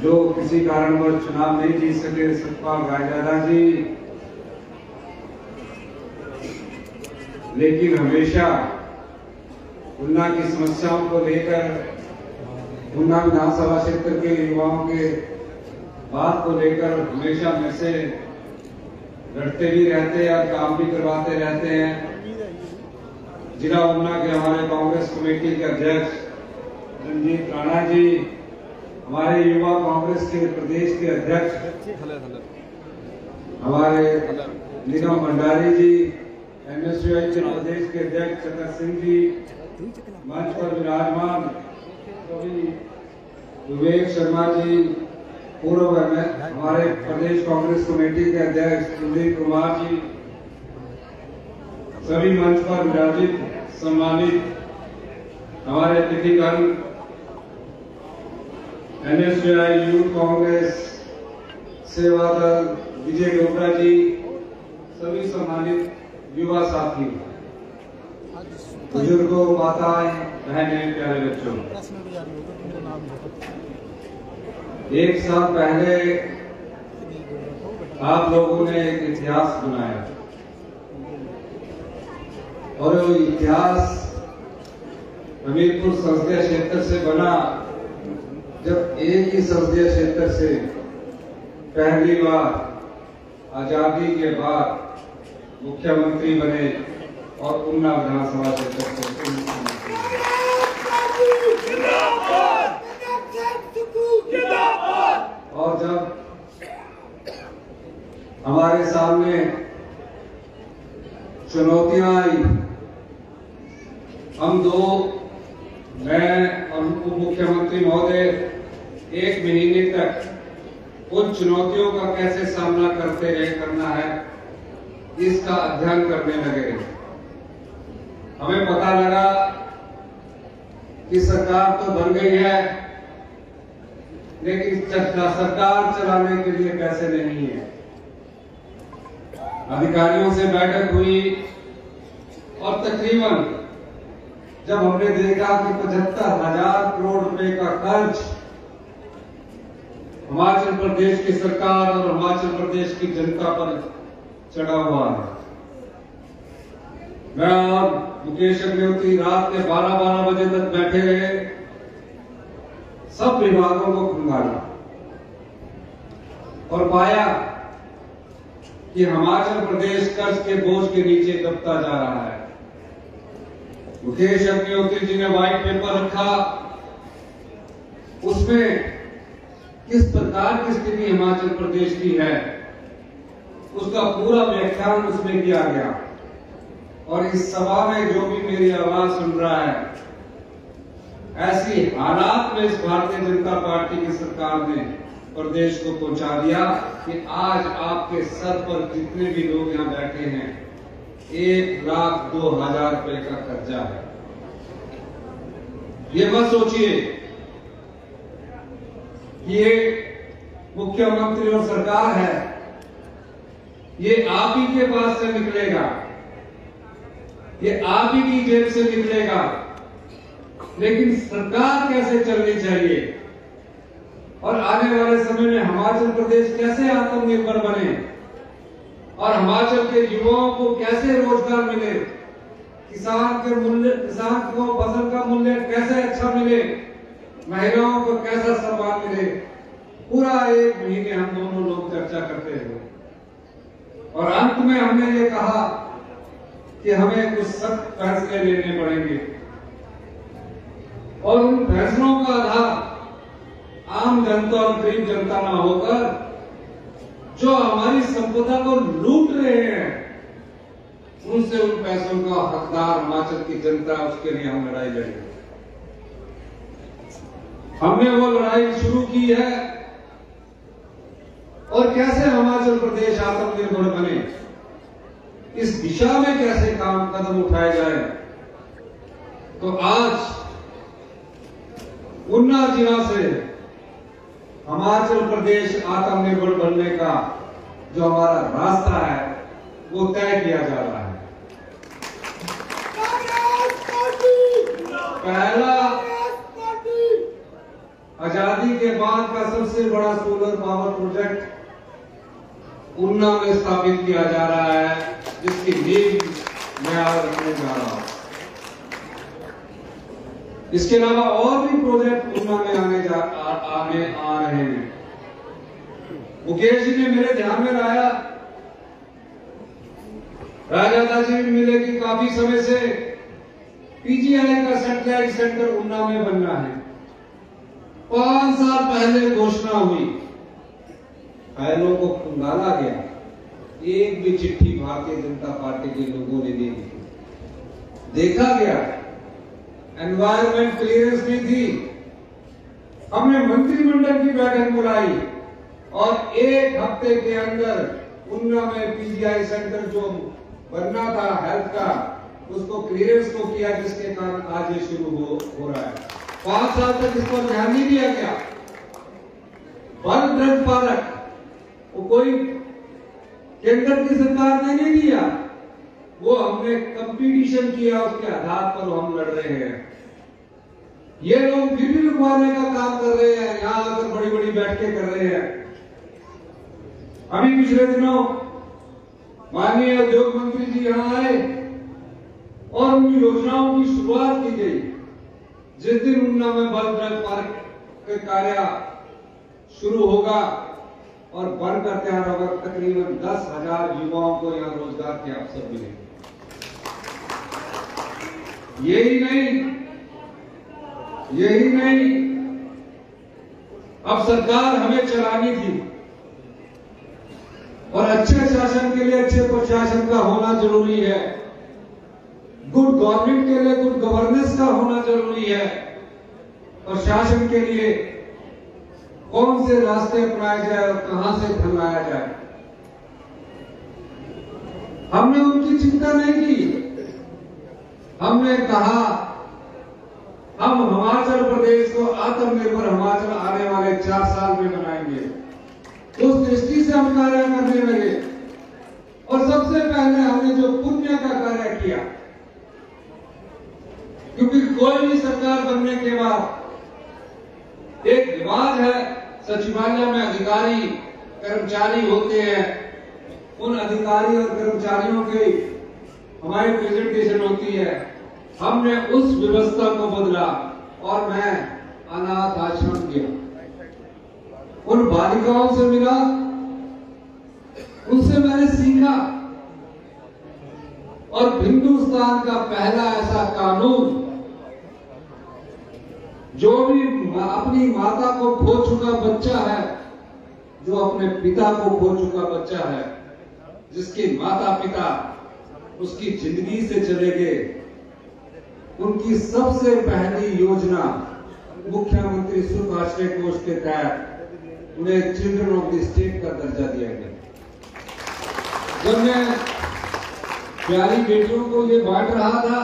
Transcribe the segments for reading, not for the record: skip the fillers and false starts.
जो किसी कारणवश चुनाव नहीं जीत सके, सतपाल रायजादा जी, लेकिन हमेशा उन्ना की समस्याओं को लेकर, उन्ना विधानसभा क्षेत्र के युवाओं के बात को लेकर हमेशा में से लड़ते भी रहते हैं और काम भी करवाते रहते हैं। जिला उन्ना के हमारे कांग्रेस कमेटी के अध्यक्ष रंजीत राणा जी, हमारे युवा कांग्रेस के प्रदेश के अध्यक्ष हमारे निगम भंडारी जी, एनएसयूआई के प्रदेश के अध्यक्ष चतर सिंह जी, मंच पर विराजमान विवेक शर्मा जी, पूर्व हमारे प्रदेश कांग्रेस कमेटी के अध्यक्ष कुलदीप कुमार जी, सभी मंच पर विराजित सम्मानित हमारे अतिथिगण, एनएसयूआई यूथ कांग्रेस सेवा दल विजय डोगरा जी, सभी सम्मानित युवा साथी, बुजुर्गों, माताएं, बहनें, प्यारे बच्चों, एक साल पहले आप लोगों ने एक इतिहास बनाया और वो इतिहास हमीरपुर संसदीय क्षेत्र से बना, जब एक ही संसदीय क्षेत्र से पहली बार आजादी के बाद मुख्यमंत्री बने और उन्ना विधानसभा क्षेत्र से और जब हमारे सामने चुनौतियां आई, हम दो, मैं और उप मुख्यमंत्री महोदय एक महीने तक उन चुनौतियों का कैसे सामना करना है इसका अध्ययन करने लगे। हमें पता लगा कि सरकार तो बन गई है, लेकिन सरकार चलाने के लिए पैसे नहीं है। अधिकारियों से बैठक हुई और तकरीबन जब हमने देखा कि 75,000 करोड़ रुपए का कर्ज हिमाचल प्रदेश की सरकार और हिमाचल प्रदेश की जनता पर चढ़ा हुआ है, मैं और मुकेश अग्निहोत्री रात के 12-12 बजे तक बैठे रहे, सब विभागों को खंगाला और पाया कि हिमाचल प्रदेश कर्ज के बोझ के नीचे दबता जा रहा है। मुकेश अग्निहोत्री जी ने व्हाइट पेपर रखा, उसमें किस प्रकार की स्थिति हिमाचल प्रदेश की है उसका पूरा व्याख्यान उसमें किया गया। और इस सभा में जो भी मेरी आवाज सुन रहा है, ऐसी हालात में इस भारतीय जनता पार्टी की सरकार ने प्रदेश को पहुंचा दिया कि आज आपके सर पर जितने भी लोग यहां बैठे हैं 1,02,000 रुपए का कर्जा है। ये मत सोचिए ये मुख्यमंत्री और सरकार है, ये आप ही के पास से निकलेगा, ये आप ही की जेब से निकलेगा, लेकिन सरकार कैसे चलनी चाहिए और आने वाले समय में हिमाचल प्रदेश कैसे आत्मनिर्भर बने और हिमाचल के युवाओं को कैसे रोजगार मिले, किसान को फसल का मूल्य कैसे अच्छा मिले, महिलाओं को कैसा सम्मान मिले, पूरा एक महीने हम दोनों लोग चर्चा करते हुए और अंत में हमने ये कहा कि हमें कुछ सख्त फैसले लेने पड़ेंगे और उन फैसलों का आधार आम जनता और गरीब जनता न होकर जो हमारी संपदा को लूट रहे हैं उनसे उन पैसों का हकदार हिमाचल की जनता, उसके लिए हम लड़ाई लड़ेंगे। हमने वो लड़ाई शुरू की है और कैसे हिमाचल प्रदेश आत्मनिर्भर बने, इस दिशा में कैसे कदम उठाए जाए। तो आज उन्ना जिला से हिमाचल प्रदेश आत्मनिर्भर बनने का जो हमारा रास्ता है वो तय किया जा रहा है। आजादी के बाद का सबसे बड़ा सोलर पावर प्रोजेक्ट उन्ना में स्थापित किया जा रहा है, जिसकी नींव मैं आज रखने जा रहा हूं। इसके अलावा और भी प्रोजेक्ट उन्ना में आने आ रहे हैं। मुकेश जी ने मेरे ध्यान में लाया, राजा जी मिले कि काफी समय से पीजीआई का सैटेलाइट सेंटर उन्ना में बनना है। 5 साल पहले घोषणा हुई, फाइलों को खंगाला गया, एक भी चिट्ठी भारतीय जनता पार्टी के लोगों ने नहीं लिखी। देखा गया एनवायरमेंट क्लियरेंस नहीं थी। हमने मंत्रिमंडल की बैठक बुलाई और 1 हफ्ते के अंदर उन्ना में पीजीआई सेंटर जो बनना था हेल्थ का, उसको क्लियरेंस को किया, जिसके कारण आज ये शुरू हो रहा है। 5 साल तक इस पर ध्यान नहीं दिया गया। वन ड्रग पार्क वो कोई केंद्र की सरकार ने नहीं दिया, वो हमने कंपटीशन किया, उसके आधार पर हम लड़ रहे हैं। ये लोग फिर भी रुकवाने का काम कर रहे हैं, यहां आकर बड़ी बड़ी बैठकें कर रहे हैं। अभी पिछले दिनों माननीय उद्योग मंत्री जी यहां आए और उन योजनाओं की शुरुआत की गई। जिस दिन उन्ना में बल ड्रग पार्क का कार्य शुरू होगा और बनकर तैयार होगा, तकरीबन 10,000 युवाओं को यहां रोजगार के अवसर मिलेंगे। यही नहीं, अब सरकार हमें चलानी थी और अच्छे शासन के लिए अच्छे प्रशासन का होना जरूरी है। गुड गवर्नमेंट के लिए गुड गवर्नेंस का होना जरूरी है। और शासन के लिए कौन से रास्ते अपनाए जाए और कहां से धन लाया जाए, हमने उनकी चिंता नहीं की। हमने कहा हम हिमाचल प्रदेश को आत्मनिर्भर हिमाचल आने वाले 4 साल में बनाएंगे। उस दृष्टि से हम कार्य करने लगे और सबसे पहले हमने जो पुण्य का कार्य किया, क्योंकि कोई भी सरकार बनने के बाद एक रिवाज है, सचिवालय में अधिकारी कर्मचारी होते हैं, उन अधिकारी और कर्मचारियों की हमारी प्रेजेंटेशन होती है। हमने उस व्यवस्था को बदला और मैं अनाथ आश्रम गया, उन बालिकाओं से मिला, उनसे मैंने सीखा और हिंदुस्तान का पहला ऐसा कानून, जो भी अपनी माता को खो चुका बच्चा है, जो अपने पिता को खो चुका बच्चा है, जिसके माता पिता उसकी जिंदगी से चले गए, उनकी सबसे पहली योजना मुख्यमंत्री सुख आश्रय कोष के तहत उन्हें चिल्ड्रन ऑफ द स्टेट का दर्जा दिया गया। जब मैं प्यारी बेटियों को ये बांट रहा था,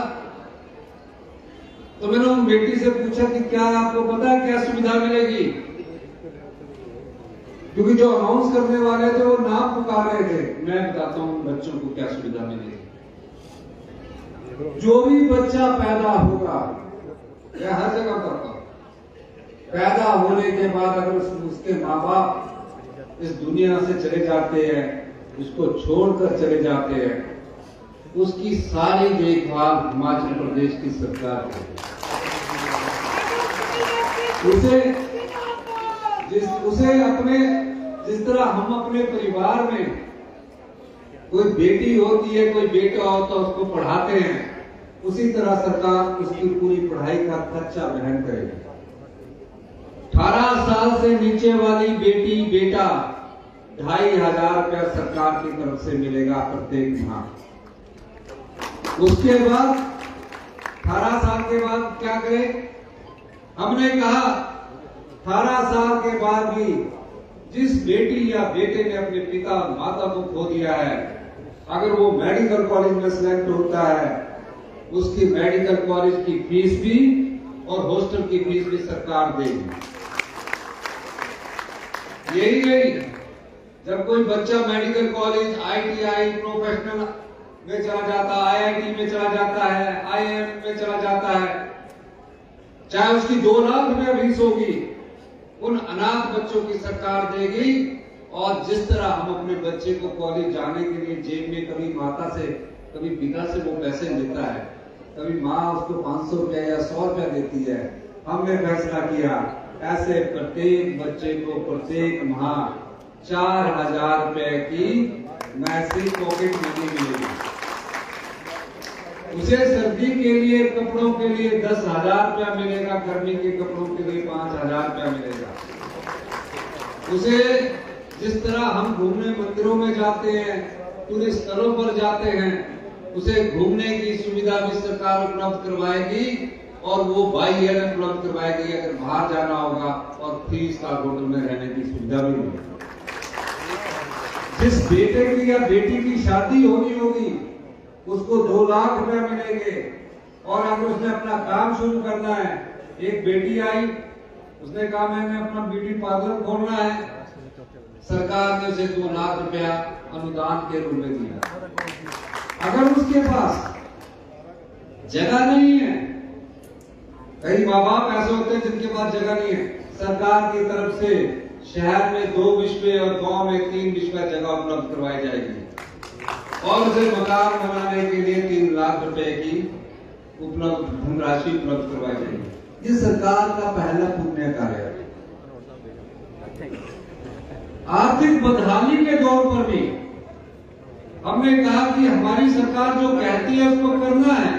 तो मैंने उन बेटी से पूछा कि क्या आपको पता है क्या सुविधा मिलेगी, क्योंकि जो अनाउंस करने वाले थे वो नाम पुकार रहे थे। मैं बताता हूं बच्चों को क्या सुविधा मिलेगी। जो भी बच्चा पैदा होगा, मैं हर जगह करता हूं, पैदा होने के बाद अगर उसके माँ बाप इस दुनिया से चले जाते हैं, उसको छोड़कर चले जाते हैं, उसकी सारी देखभाल हिमाचल प्रदेश की सरकार करेगी। जिस तरह हम अपने परिवार में कोई बेटी होती है, कोई बेटा होता है, उसको पढ़ाते हैं, उसी तरह सरकार उसकी पूरी पढ़ाई का खर्चा वहन करेगी। 18 साल से नीचे वाली बेटी बेटा 2,500 रुपया सरकार की तरफ से मिलेगा प्रत्येक माह। उसके बाद 18 साल के बाद क्या करें? हमने कहा 18 साल के बाद भी जिस बेटी या बेटे ने अपने पिता माता को खो दिया है, अगर वो मेडिकल कॉलेज में सिलेक्ट होता है, उसकी मेडिकल कॉलेज की फीस भी और हॉस्टल की फीस भी सरकार देगी। यही नहीं, जब कोई बच्चा मेडिकल कॉलेज, ITI, प्रोफेशनल में चला जाता है, IIT में चला जाता है, IIM में चला जाता है, चाहे उसकी 2 लाख रुपया फीस होगी, उन अनाथ बच्चों की सरकार देगी। और जिस तरह हम अपने बच्चे को कॉलेज जाने के लिए जेब में कभी माता से कभी पिता से वो पैसे लेता है, कभी माँ उसको 500 रुपया या 100 रुपया देती है, हमने फैसला किया ऐसे प्रत्येक बच्चे को प्रत्येक माह 4000 रुपए की मैसिव पॉकेट मनी मिलेगी। उसे सर्दी के लिए कपड़ों के लिए 10,000 रुपया मिलेगा, गर्मी के कपड़ों के लिए 5,000 रुपया मिलेगा। उसे जिस तरह हम घूमने मंदिरों में जाते हैं, टूरिस्ट स्थलों पर जाते हैं, उसे घूमने की सुविधा भी सरकार उपलब्ध करवाएगी और वो बाई एयर उपलब्ध करवाएगी अगर बाहर जाना होगा, और 3 स्टार होटल में रहने की सुविधा भी मिलेगी। जिस बेटे की या बेटी की शादी होनी होगी उसको 2 लाख रुपया मिलेंगे। और अगर उसने अपना काम शुरू करना है, एक बेटी आई उसने कहा मैंने अपना ब्यूटी पार्लर खोलना है, सरकार ने उसे 2 लाख रुपया अनुदान के रूप में दिया। अगर उसके पास जगह नहीं है, कई माँ बाप ऐसे होते हैं जिनके पास जगह नहीं है, सरकार की तरफ से शहर में 2 बिस्वे और गांव में 3 बिस्वा जगह उपलब्ध करवाई जाएगी और उसे मकान बनाने के लिए 3 लाख रुपए की उपलब्ध धनराशि उपलब्ध करवाई जाएगी। ये सरकार का पहला पुण्य कार्य है। आर्थिक बदहाली के दौर पर भी हमने कहा कि हमारी सरकार जो कहती है उसको करना है।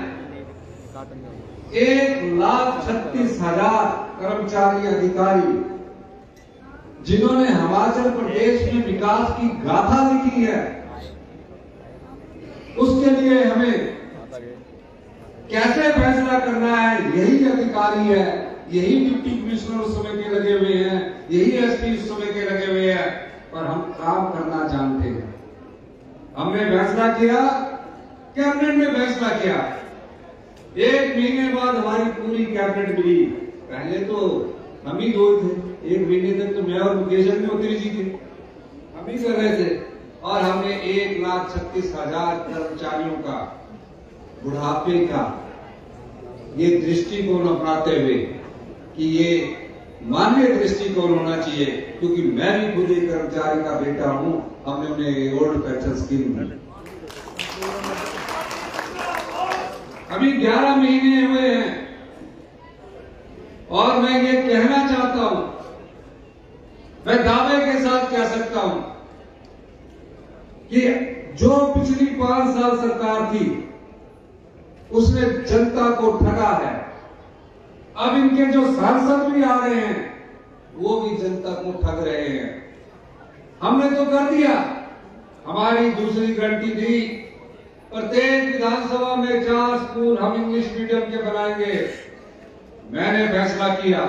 1,36,000 कर्मचारी अधिकारी जिन्होंने हिमाचल प्रदेश में विकास की गाथा लिखी है, उसके लिए हमें कैसे फैसला करना है, यही अधिकारी है, यही डिप्टी कमिश्नर उस समय के लगे हुए हैं, यही एसपी उस समय के लगे हुए हैं, पर हम काम करना जानते हैं। हमने फैसला किया, कैबिनेट ने फैसला किया, 1 महीने बाद हमारी पूरी कैबिनेट मिली। पहले तो हम ही 2 थे, 1 महीने तक तो मैं और मुकेश अग्निहोत्री जी थे, हम ही कर रहे थे। और हमने 1,36,000 कर्मचारियों का बुढ़ापे का ये दृष्टिकोण अपनाते हुए कि ये मान्य दृष्टिकोण होना चाहिए, क्योंकि मैं भी खुद एक कर्मचारी का बेटा हूं, हमने उन्हें ओल्ड पेंशन स्कीम दी। अभी 11 महीने हुए हैं और मैं ये कहना चाहता हूं, मैं दावे के साथ कह सकता हूं कि जो पिछली 5 साल सरकार थी उसने जनता को ठगा है। अब इनके जो सांसद भी आ रहे हैं वो भी जनता को ठग रहे हैं। हमने तो कर दिया, हमारी दूसरी गारंटी थी, प्रत्येक विधानसभा में 4 स्कूल हम इंग्लिश मीडियम के बनाएंगे। मैंने फैसला किया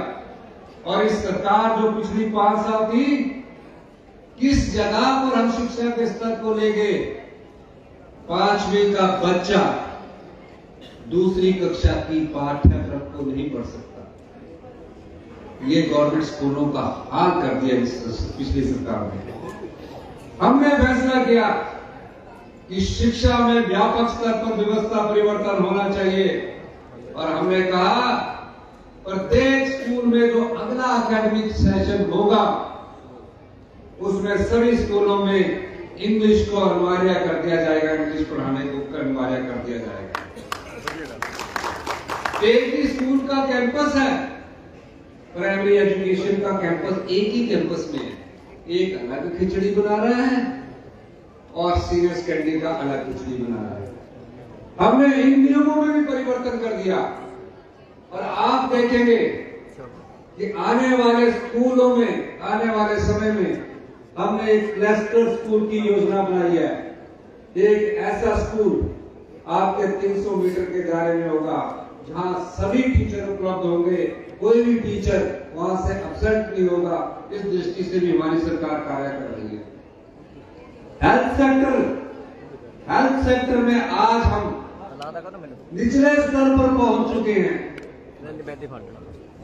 और इस सरकार जो पिछली 5 साल थी, किस जगह पर हम शिक्षा के स्तर को ले गए। 5वीं का बच्चा दूसरी कक्षा की पाठ्यक्रम को नहीं पढ़ सकता। ये गवर्नमेंट स्कूलों का हाल कर दिया पिछली सरकार ने। हमने फैसला किया कि शिक्षा में व्यापक स्तर पर व्यवस्था परिवर्तन होना चाहिए और हमने कहा प्रत्येक स्कूल में जो अगला एकेडमिक सेशन होगा उसमें सभी स्कूलों में इंग्लिश को अनिवार्य कर दिया जाएगा, इंग्लिश पढ़ाने को अनिवार्य कर दिया जाएगा। एक ही स्कूल का कैंपस है, प्राइमरी एजुकेशन का कैंपस एक ही कैंपस में है, एक अलग खिचड़ी बना रहा है और सीनियर सेकेंडरी का अलग खिचड़ी बना रहा है। हमने इन नियमों में भी परिवर्तन कर दिया और आप देखेंगे कि आने वाले स्कूलों में, आने वाले समय में हमने एक क्लस्टर स्कूल की योजना बनाई है। एक ऐसा स्कूल आपके 300 मीटर के दायरे में होगा जहां सभी टीचर उपलब्ध होंगे, कोई भी टीचर वहां से एब्सेंट नहीं होगा। इस दृष्टि से भी हमारी सरकार कार्य कर रही है। हेल्थ सेक्टर में आज हम निचले स्तर पर पहुंच चुके हैं।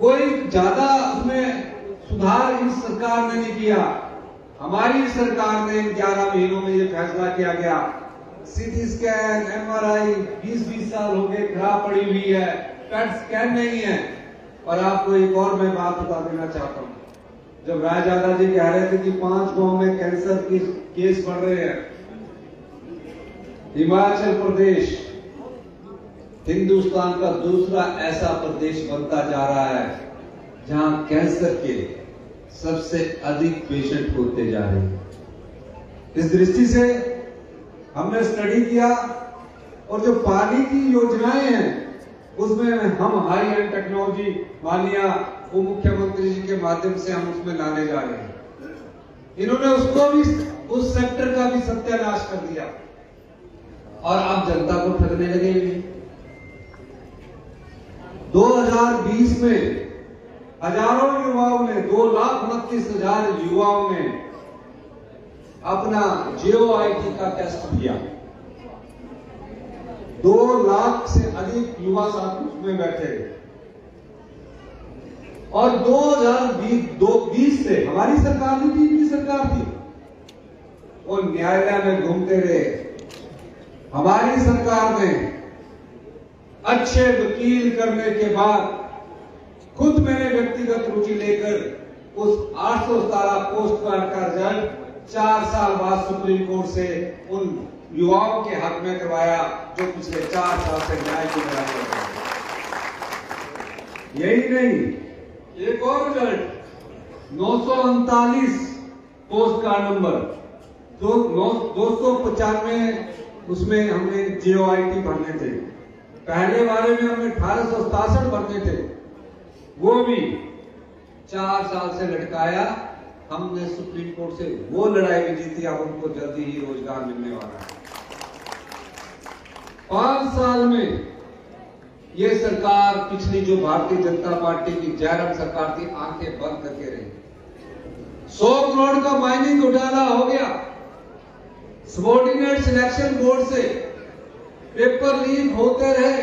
कोई ज्यादा उसमें सुधार इस सरकार ने नहीं किया। हमारी सरकार ने 11 महीनों में ये फैसला किया गया, सीटी स्कैन, एमआरआई 20-20 साल हो गए खराब पड़ी हुई है, पेट स्कैन नहीं है। और आपको एक और मैं बात बता देना चाहता हूं, जब रायजादा जी कह रहे थे कि 5 गांव में कैंसर के केस बढ़ रहे हैं, हिमाचल प्रदेश हिंदुस्तान का दूसरा ऐसा प्रदेश बनता जा रहा है जहां कैंसर के सबसे अधिक पेशेंट होते जा रहे हैं। इस दृष्टि से हमने स्टडी किया और जो पानी की योजनाएं हैं उसमें हम हाई एंड टेक्नोलॉजी मानिया वो मुख्यमंत्री जी के माध्यम से हम उसमें लाने जा रहे हैं। इन्होंने उसको भी, उस सेक्टर का भी सत्यानाश कर दिया और अब जनता को ठगने लगे। 2020 में हजारों युवाओं ने 2,29,000 युवाओं ने अपना JOIT का टेस्ट दिया। 2 लाख से अधिक युवा साथ उसमें बैठे और 2020 से हमारी सरकार नहीं थी, इनकी सरकार थी, वो न्यायालय में घूमते रहे। हमारी सरकार ने अच्छे वकील करने के बाद खुद मैंने व्यक्तिगत रुचि लेकर उस 817 पोस्ट का रिजल्ट 4 साल बाद सुप्रीम कोर्ट से उन युवाओं के हक में करवाया जो पिछले 4 साल से न्याय की लड़ाई कर रहे हैं। यही नहीं, एक और रिजल्ट 939 पोस्ट का नंबर 295 उसमें हमने JOIT भरने थे। पहले बारे में हमने 1867 भरने थे, वो भी 4 साल से लटकाया। हमने सुप्रीम कोर्ट से वो लड़ाई भी जीती, अब उनको जल्दी ही रोजगार मिलने वाला है। 5 साल में ये सरकार, पिछली जो भारतीय जनता पार्टी की जयराम सरकार थी, आंखें बंद करके रही। 100 करोड़ का माइनिंग घोटाला हो गया। सबॉर्डिनेट सिलेक्शन बोर्ड से पेपर लीक होते रहे।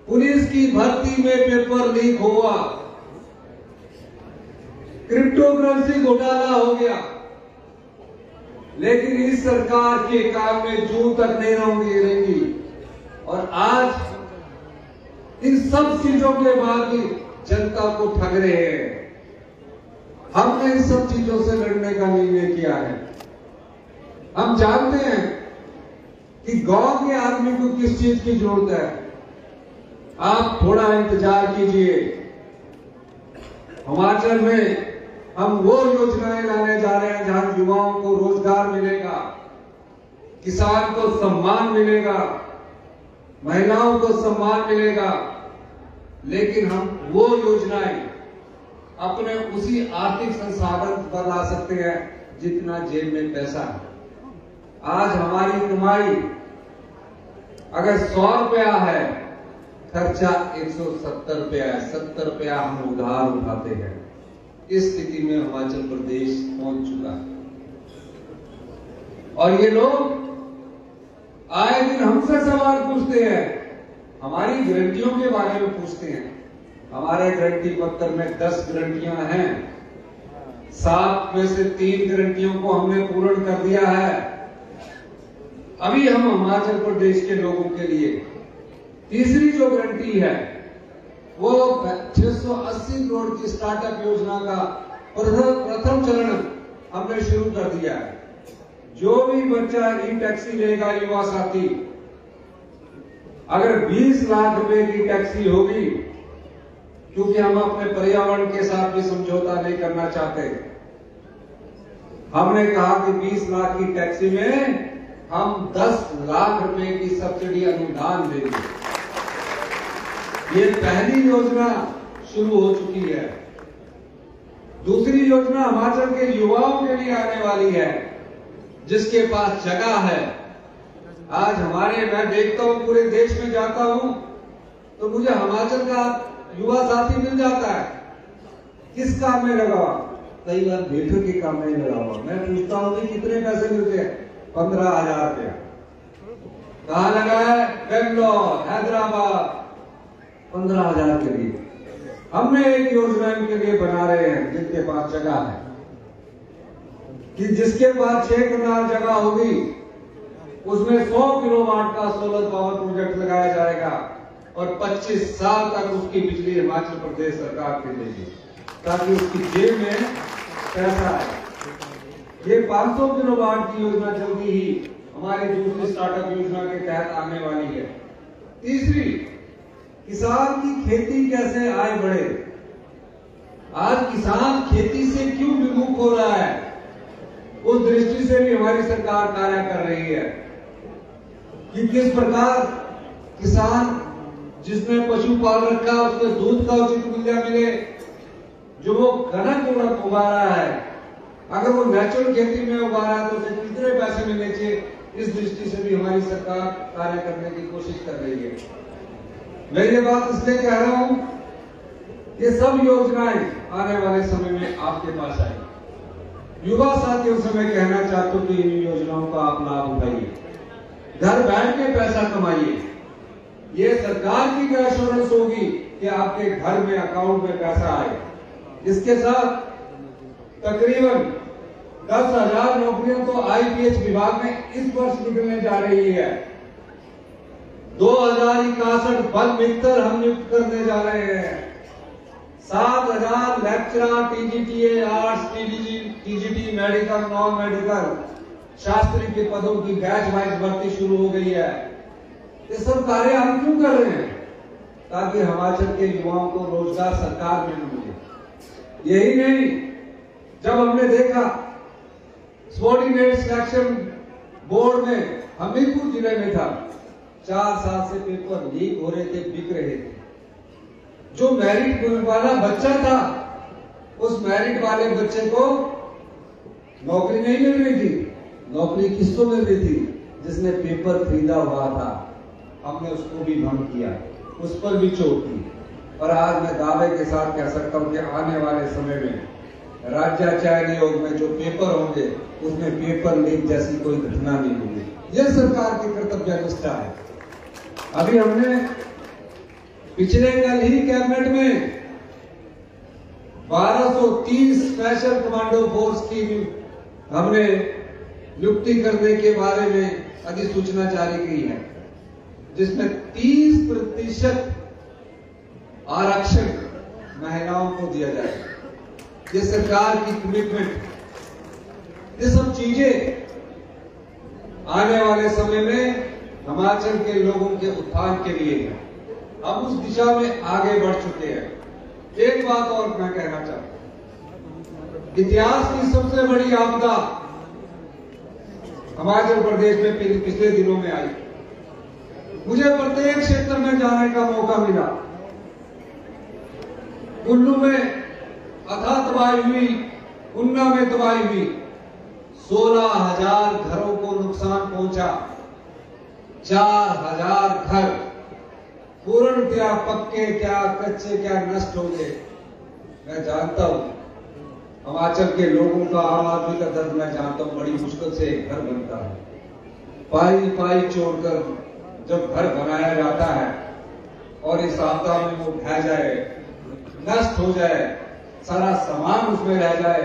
पुलिस की भर्ती में पेपर लीक हुआ। क्रिप्टोकरेंसी घोटाला हो गया। लेकिन इस सरकार के काम में जूं तक नहीं रहेंगी। और आज इन सब चीजों के बाद भी जनता को ठग रहे हैं। हमने इन सब चीजों से लड़ने का निर्णय किया है। हम जानते हैं कि गांव के आदमी को किस चीज की जरूरत है। आप थोड़ा इंतजार कीजिए। हिमाचल में हम वो योजनाएं लाने जा रहे हैं जहां युवाओं को रोजगार मिलेगा, किसान को सम्मान मिलेगा, महिलाओं को सम्मान मिलेगा। लेकिन हम वो योजनाएं अपने उसी आर्थिक संसाधन पर ला सकते हैं जितना जेब में पैसा है। आज हमारी कमाई अगर 100 रुपया है, खर्चा 170 रुपया है। 70 रुपया हम उधार उठाते हैं। इस स्थिति में हिमाचल प्रदेश पहुंच चुका है। और ये लोग आए दिन हमसे सवाल पूछते हैं, हमारी गारंटियों के बारे में पूछते हैं। हमारे गारंटी पत्र में 10 गारंटियां हैं। 7 में से 3 गारंटियों को हमने पूर्ण कर दिया है। अभी हम हिमाचल प्रदेश के लोगों के लिए तीसरी जो गारंटी है वो 680 करोड़ की स्टार्टअप योजना का प्रथम चरण हमने शुरू कर दिया है। जो भी बच्चा ई-टैक्सी लेगा, युवा साथी, अगर 20 लाख रुपए की टैक्सी होगी, क्योंकि हम अपने पर्यावरण के साथ भी समझौता नहीं करना चाहते, हमने कहा कि 20 लाख की टैक्सी में हम 10 लाख रुपए की सब्सिडी अनुदान देंगे। ये पहली योजना शुरू हो चुकी है। दूसरी योजना हिमाचल के युवाओं के लिए आने वाली है, जिसके पास जगह है। आज मैं देखता हूं, पूरे देश में जाता हूं तो मुझे हिमाचल का युवा साथी मिल जाता है। किस काम में लगा हुआ? कई बार बेटे के काम में लगा हुआ। मैं पूछता हूं कि कितने पैसे मिलते हैं? 15,000 रुपया। कहां लगा है? बेंगलोर, हैदराबाद। 15,000 के लिए हमने एक योजना इनके लिए बना रहे हैं, जिनके पास जगह है, कि जिसके पास 6 कनाल जगह होगी उसमें 100 किलोवाट का सोलर पावर प्रोजेक्ट लगाया जाएगा और 25 साल तक उसकी बिजली हिमाचल प्रदेश सरकार दे देगी। ताकि उसकी जेब में पैसा आए। ये 500 किलोवाट की योजना जल्दी ही हमारी दूसरी स्टार्टअप योजना के तहत आने वाली है। तीसरी, किसान की खेती कैसे आय बढ़े। आज किसान खेती से क्यों विमुख हो रहा है, उस दृष्टि से भी हमारी सरकार कार्य कर रही है कि किस प्रकार किसान जिसने पशु पाल रखा उसके दूध का उचित मूल्य मिले, जो वो कनक उगा रहा है अगर वो नेचुरल खेती में उगा रहा है तो उसे कितने पैसे मिलने चाहिए, इस दृष्टि से भी हमारी सरकार कार्य करने की कोशिश कर रही है। मैं ये बात इसलिए कह रहा हूं, ये सब योजनाएं आने वाले समय में आपके पास आएंगी। युवा साथियों से मैं कहना चाहता हूं कि इन योजनाओं का आप लाभ उठाइए, घर बैठ के पैसा कमाइए। ये सरकार की एश्योरेंस होगी कि आपके घर में अकाउंट में पैसा आए। इसके साथ तकरीबन 10,000 नौकरियां तो आईपीएच विभाग में इस वर्ष निकलने जा रही है। 2061 बल मित्र हम नियुक्त करने जा रहे हैं। 7,000 lecturer, TGT, arts, TGT, medical, non medical Shastri के पदों की बैच वाइज भर्ती शुरू हो गई है। ये सब कार्य हम क्यों कर रहे हैं? ताकि हिमाचल के युवाओं को रोजगार सरकार में मिले। यही नहीं, जब हमने देखा सबॉर्डिनेट सिलेक्शन बोर्ड में हमीरपुर जिले में था, 4 साल से पेपर लीक हो रहे थे, बिक रहे थे। जो मेरिट वाला बच्चा था, उस मेरिट वाले बच्चे को नौकरी नहीं मिल रही थी। नौकरी किसको मिल रही थी? जिसने पेपर खरीदा हुआ था। हमने उसको भी भंग किया, उस पर भी चोट की। और आज मैं दावे के साथ कह सकता हूं कि आने वाले समय में राज्याचार्य नियोग में जो पेपर होंगे उसमें पेपर लीक जैसी कोई घटना नहीं होगी। यह सरकार की कर्तव्य निष्ठा है। अभी हमने पिछले कल ही कैबिनेट में 1230 स्पेशल कमांडो फोर्स की हमने नियुक्ति करने के बारे में अधिसूचना जारी की है, जिसमें 30% आरक्षण महिलाओं को दिया जाएगा। ये सरकार की कमिटमेंट, ये सब चीजें आने वाले समय में हिमाचल के लोगों के उत्थान के लिए है। हम उस दिशा में आगे बढ़ चुके हैं। एक बात और मैं कहना चाहता हूं, इतिहास की सबसे बड़ी आपदा हिमाचल प्रदेश में पिछले दिनों में आई। मुझे प्रत्येक क्षेत्र में जाने का मौका मिला। कुल्लू में अथाह तबाही हुई, उन्ना में तबाही हुई, 16,000 घरों को नुकसान पहुंचा। 4,000 घर पूर्णतया पक्के क्या कच्चे क्या नष्ट हो गए। मैं जानता हूं हिमाचल के लोगों का, आम आदमी का दर्द मैं जानता हूं। बड़ी मुश्किल से एक घर बनता है, पाई पाई छोड़कर जब घर बनाया जाता है और इस आपदा में वो ढह जाए, नष्ट हो जाए, सारा सामान उसमें रह जाए,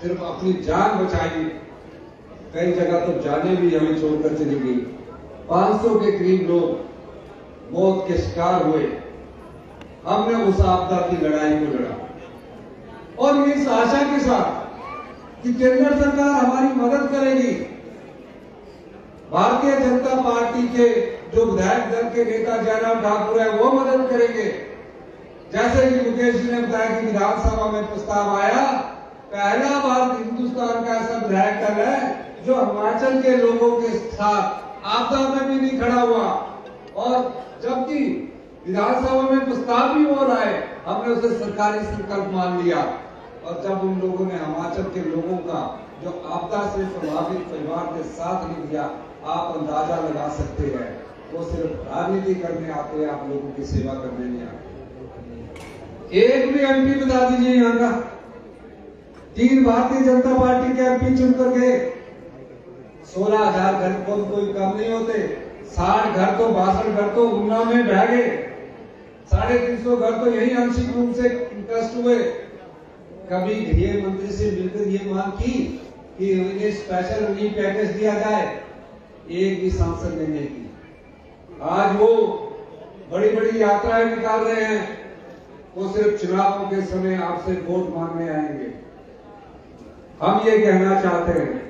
सिर्फ अपनी जान बचाई। कई जगह तो जाने भी हमें छोड़कर चली गई। 500 के करीब लोग मौत के शिकार हुए। हमने उस आपदा की लड़ाई को लड़ा और इस आशा के साथ कि केंद्र सरकार हमारी मदद करेगी। भारतीय जनता पार्टी के जो विधायक दल के नेता जयराम ठाकुर है वो मदद करेंगे। जैसे कि मुकेश जी ने बताया कि विधानसभा में प्रस्ताव आया, पहला बार हिंदुस्तान का ऐसा विधायक दल है जो हिमाचल के लोगों के साथ आपदा में भी नहीं खड़ा हुआ। और जबकि विधानसभा में प्रस्ताव भी हो रहा है, हमने उसे सरकारी संकल्प मान लिया। और जब उन लोगों ने हिमाचल के लोगों का जो आपदा से प्रभावित परिवार के साथ लिख दिया, आप अंदाजा लगा सकते हैं वो सिर्फ राजनीति करने आते हैं, आप लोगों की सेवा करने नहीं आते। एक भी एमपी बता दीजिए यहाँ का, 3 भारतीय जनता पार्टी के एमपी चुनकर गए। 16,000 घर को कोई कम नहीं होते। 60 घर तो 62 घर तो ऊना में बह गए। 350 घर तो यही आंशिक रूप से इंटरेस्ट हुए। कभी गृह मंत्री से मिलकर ये मांग की कि इन्हें स्पेशल रिलीफ पैकेज दिया जाए, एक भी सांसद ने नहीं की। आज वो बड़ी बड़ी यात्राएं निकाल रहे हैं, वो सिर्फ चुनावों के समय आपसे वोट मांगने आएंगे। हम ये कहना चाहते हैं,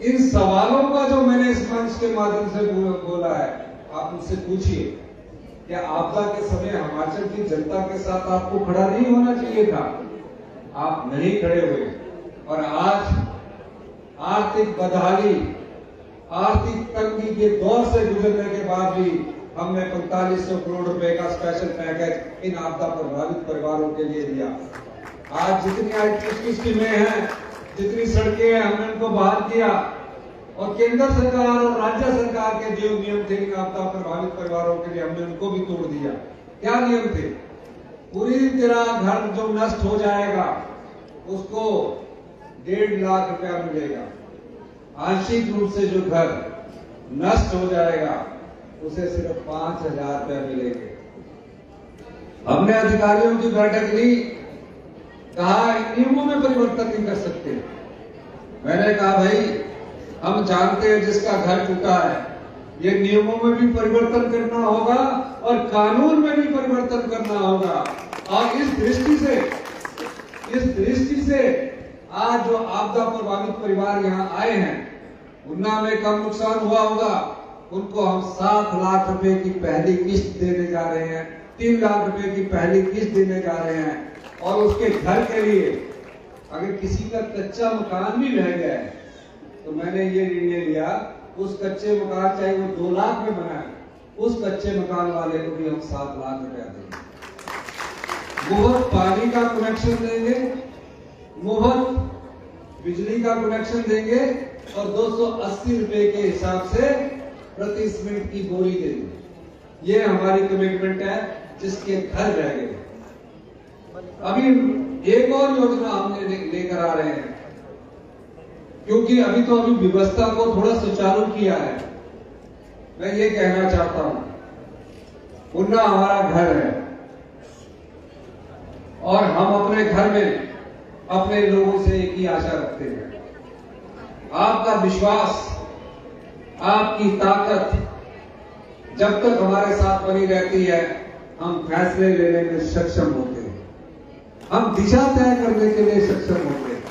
इन सवालों का जो मैंने इस मंच के माध्यम से बोला है, आप मुझसे पूछिए, क्या आपदा के समय हिमाचल की जनता के साथ आपको खड़ा नहीं होना चाहिए था? आप नहीं खड़े हुए और आज आर्थिक बदहाली, आर्थिक तंगी के दौर से गुजरने के बाद भी हमने 4500 करोड़ रुपए का स्पेशल पैकेज इन आपदा प्रभावित परिवारों के लिए दिया। आज जितनी आर्थिक स्कीमें हैं, जितनी सड़कें हैं, हमने उनको बहाल किया और केंद्र सरकार और राज्य सरकार के जो नियम थे इन आपदा प्रभावित परिवारों के लिए हमने उनको भी तोड़ दिया। क्या नियम थे? पूरी तरह घर जो नष्ट हो जाएगा उसको 1.5 लाख रुपया मिलेगा। आंशिक रूप से जो घर नष्ट हो जाएगा उसे सिर्फ 5,000 रुपया मिलेंगे। हमने अधिकारियों की बैठक ली, कहा नियमों में परिवर्तन नहीं कर सकते। मैंने कहा भाई, हम जानते हैं जिसका घर टूटा है, ये नियमों में भी परिवर्तन करना होगा और कानून में भी परिवर्तन करना होगा। और इस दृष्टि से आज जो आपदा प्रभावित परिवार यहाँ आए हैं, उन्ना में कम नुकसान हुआ होगा, उनको हम 7 लाख रुपए की पहली किस्त देने जा रहे हैं, 3 लाख रुपए की पहली किस्त देने जा रहे हैं। और उसके घर के लिए अगर किसी का कच्चा मकान भी रह गया है तो मैंने ये निर्णय लिया, उस कच्चे मकान चाहे वो 2 लाख में बना है, उस कच्चे मकान वाले को भी हम 7 लाख रुपया देंगे। मुफ्त पानी का कनेक्शन देंगे, मुफ्त बिजली का कनेक्शन देंगे और 280 रुपए के हिसाब से प्रति सीमेंट की बोरी देंगे। ये हमारी कमिटमेंट है जिसके घर रह गए। अभी एक और योजना हमने लेकर आ रहे हैं, क्योंकि अभी व्यवस्था को थोड़ा सुचारू किया है। मैं ये कहना चाहता हूं, उन्ना हमारा घर है और हम अपने घर में अपने लोगों से एक ही आशा रखते हैं, आपका विश्वास, आपकी ताकत जब तक हमारे साथ बनी रहती है, हम फैसले लेने में सक्षम होते हैं, हम दिशा तय करने के लिए सक्षम होते हैं।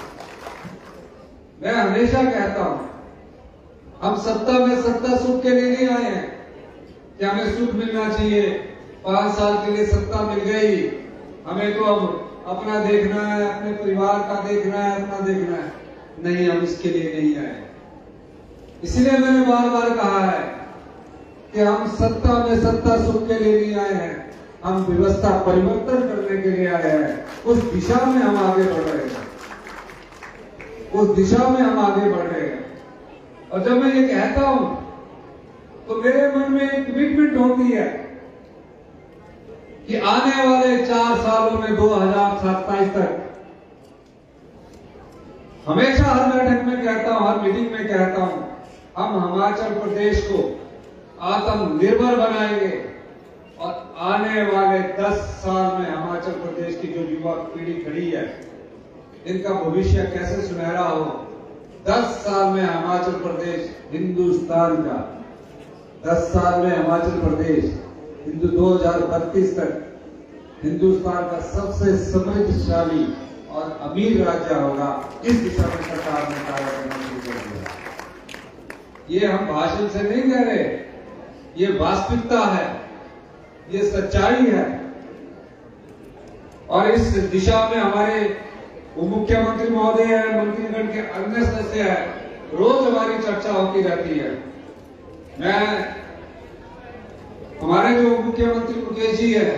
मैं हमेशा कहता हूं, हम सत्ता में सत्ता सुख के लिए नहीं आए हैं कि हमें सुख मिलना चाहिए, 5 साल के लिए सत्ता मिल गई, हमें तो अब अपना देखना है, अपने परिवार का देखना है, अपना देखना है। नहीं, हम इसके लिए नहीं आए। इसलिए मैंने बार बार कहा है कि हम सत्ता में सत्ता सुख के लिए नहीं आए हैं, हम व्यवस्था परिवर्तन करने के लिए आए हैं। उस दिशा में हम आगे बढ़ रहे हैं, उस दिशा में हम आगे बढ़ रहे हैं। और जब मैं ये कहता हूं तो मेरे मन में एक कमिटमेंट होती है कि आने वाले 4 सालों में 2027 तक, हमेशा हर बैठक में कहता हूं, हर मीटिंग में कहता हूं, हम हिमाचल प्रदेश को आत्मनिर्भर बनाएंगे और आने वाले 10 साल में हिमाचल प्रदेश की जो युवा पीढ़ी खड़ी है, इनका भविष्य कैसे सुनहरा हो। 10 साल में हिमाचल प्रदेश हिंदुस्तान का, 10 साल में हिमाचल प्रदेश 2032 तक हिंदुस्तान का सबसे समृद्धशाली और अमीर राज्य होगा। इस दिशा में सरकार ने कार्य करना शुरू कर दिया। ये हम भाषण से नहीं कह रहे, ये वास्तविकता है, ये सच्चाई है। और इस दिशा में हमारे मुख्यमंत्री महोदय है, मंत्रिगण के अन्य सदस्य है, रोज हमारी चर्चा होती रहती है। मैं, हमारे जो मुख्यमंत्री मुकेश जी है,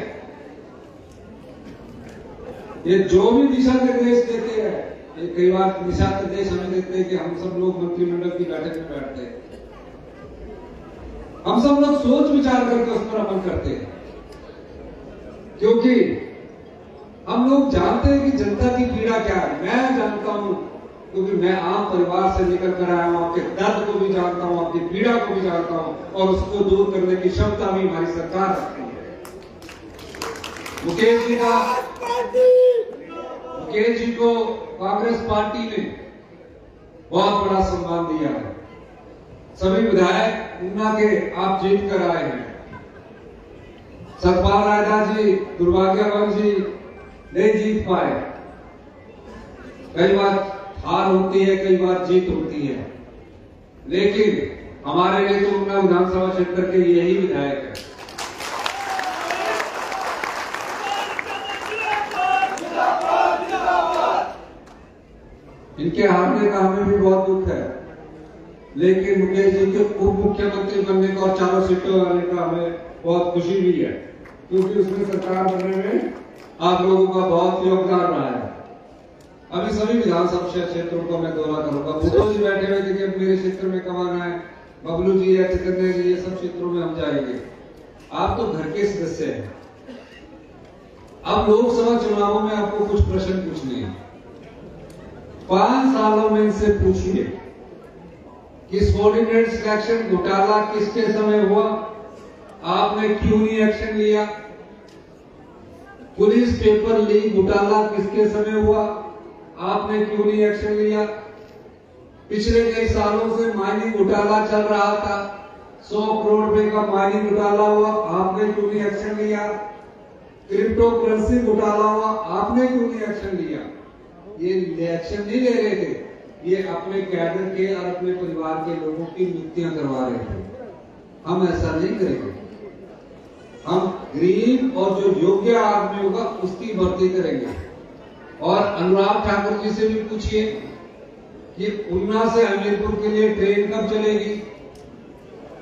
ये जो भी दिशा निर्देश देते हैं, ये कई बार दिशा निर्देश हमें देते हैं कि हम सब लोग मंत्रिमंडल की बैठक में बैठते हैं, हम सब लोग सोच विचार करके उस पर अमल करते हैं, क्योंकि हम लोग जानते हैं कि जनता की पीड़ा क्या है। मैं जानता हूं, क्योंकि मैं आम परिवार से निकल कर आया हूं, आपके दर्द को भी जानता हूं, आपकी पीड़ा को भी जानता हूं, और उसको दूर करने की क्षमता भी हमारी सरकार रखती है। मुकेश जी को कांग्रेस पार्टी ने बहुत बड़ा सम्मान दिया है। सभी विधायक ऊना के आप जीत कर आए हैं, सतपाल रायदास जी, दुर्भाग्यवंश जी नहीं जीत पाए। कई बार हार होती है, कई बार जीत होती है, लेकिन हमारे लिए तो उन्ना विधानसभा क्षेत्र के यही विधायक है। इनके हारने का हमें भी बहुत दुख है, लेकिन मुकेश जी के उप मुख्यमंत्री बनने का और 4 सीटों आने का हमें बहुत खुशी भी है, क्योंकि उसमें सरकार बनने में आप लोगों का बहुत योगदान रहा है। अभी सभी विधानसभा क्षेत्रों को मैं दौरा करूंगा। भूटो जी बैठे हुए थे कि मेरे क्षेत्र में कब आना है, बबलू जी या चैतन्य जी, ये सब क्षेत्रों में हम जाएंगे। आप तो घर के सदस्य हैं। अब लोकसभा चुनावों में आपको कुछ प्रश्न पूछने हैं। 5 सालों में इनसे पूछिए कि सबॉर्डिनेट सिलेक्शन घोटाला किसके समय हुआ, आपने क्यों नहीं एक्शन लिया? पुलिस पेपर लीक घोटाला किसके समय हुआ, आपने क्यों नहीं एक्शन लिया? पिछले कई सालों से माइनिंग घोटाला चल रहा था, 100 करोड़ रुपए का माइनिंग घोटाला हुआ, आपने क्यों नहीं एक्शन लिया? क्रिप्टो करेंसी घोटाला हुआ, आपने क्यों नहीं एक्शन लिया? ये एक्शन नहीं ले रहे थे, ये अपने कैडर के और अपने परिवार के लोगों की नियुक्तियां करवा रहे थे। हम ऐसा नहीं करेंगे। हम गरीब और जो योग्य आदमी होगा उसकी भर्ती करेंगे। और अनुराग ठाकुर जी से भी पूछिए कि ऊना से हमीरपुर के लिए ट्रेन कब चलेगी,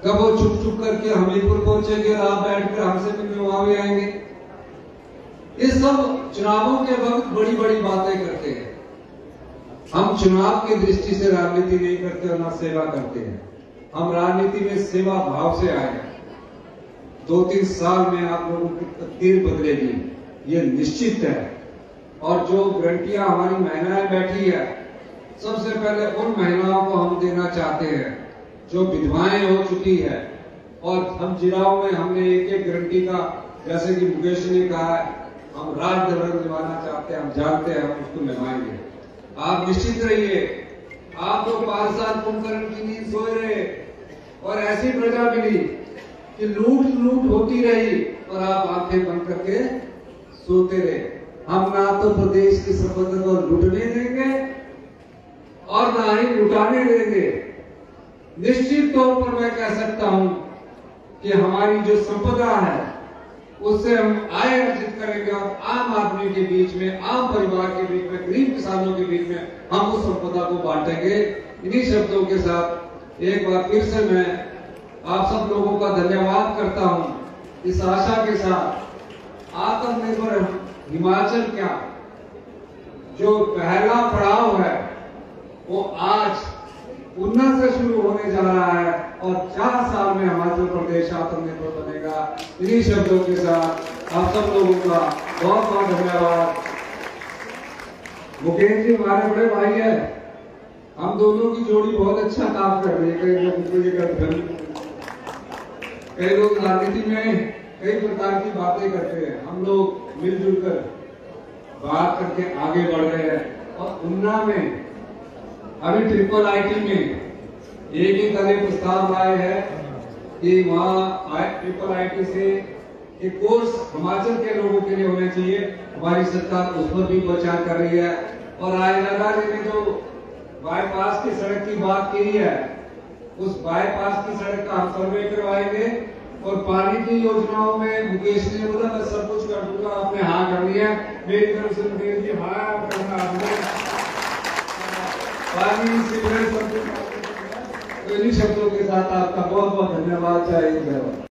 कब वो छुप छुप करके हमीरपुर पहुंचेंगे और आप बैठकर हमसे मिलने वहां भी आएंगे। ये सब चुनावों के वक्त बड़ी बड़ी बातें करते हैं। हम चुनाव की दृष्टि से राजनीति नहीं करते और ना सेवा करते हैं। हम राजनीति में सेवा भाव से आए हैं। 2-3 साल में आप लोगों की तकदीर बदलेगी, ये निश्चित है। और जो गारंटियां हमारी महिलाएं बैठी है, सबसे पहले उन महिलाओं को हम देना चाहते हैं जो विधवाएं हो चुकी है। और हम जिलाओं में हमने एक गारंटी का, जैसे कि मुकेश ने कहा है, हम राज दर्शन निभाना चाहते हैं, हम जानते हैं, हम उसको निभाएंगे। आप निश्चित रहिए, आप तो 5 साल कुंभकर्ण की नींद सोए रहे और ऐसी प्रजा मिली कि लूट होती रही और आप आंखें बंद करके सोते रहे। हम ना तो प्रदेश की संपत्ति को लूटने देंगे और ना ही लुटाने देंगे। निश्चित तौर पर मैं कह सकता हूं कि हमारी जो संपदा है उससे हम आय अर्जित करेंगे और आम आदमी के बीच में, आम परिवार के बीच में, गरीब किसानों के बीच में हम उस संपदा को बांटेंगे। इन्हीं शब्दों के साथ एक बार फिर से मैं आप सब लोगों का धन्यवाद करता हूं, इस आशा के साथ आत्मनिर्भर हिमाचल क्या जो पहला पड़ाव है वो आज ऊना से शुरू होने जा रहा है और 4 साल में हिमाचल प्रदेश आत्मनिर्भर बनेगा। इन्हीं शब्दों के साथ आप सब लोगों का बहुत बहुत धन्यवाद। मुकेश जी हमारे बड़े भाई है, हम दोनों की जोड़ी बहुत अच्छा काम कर रही है। कई लोग राजनीति में कई प्रकार की बातें करते हैं, हम लोग मिलजुल कर बात करके आगे बढ़ रहे हैं। और ऊना में अभी ट्रिपल आईटी में एक ही तरह प्रस्ताव आए हैं कि वहाँ ट्रिपल आईटी से एक कोर्स हिमाचल के लोगों के लिए होना चाहिए। हमारी सरकार उस पर भी विचार कर रही है। और राजनागा जी ने जो बाईपास की सड़क की बात की है, उस बाईपास की सड़क का हम सर्वे करवाएंगे। और पानी की योजनाओं में मुकेश ने बोला मैं सब कुछ कर दूंगा, आपने हाँ कर लिया। मेरी तरफ से मुकेश जी हाँ करना, पानी सीवरेज सब कुछ। तो इन्हीं शब्दों के साथ आपका बहुत बहुत धन्यवाद। जय हिंद।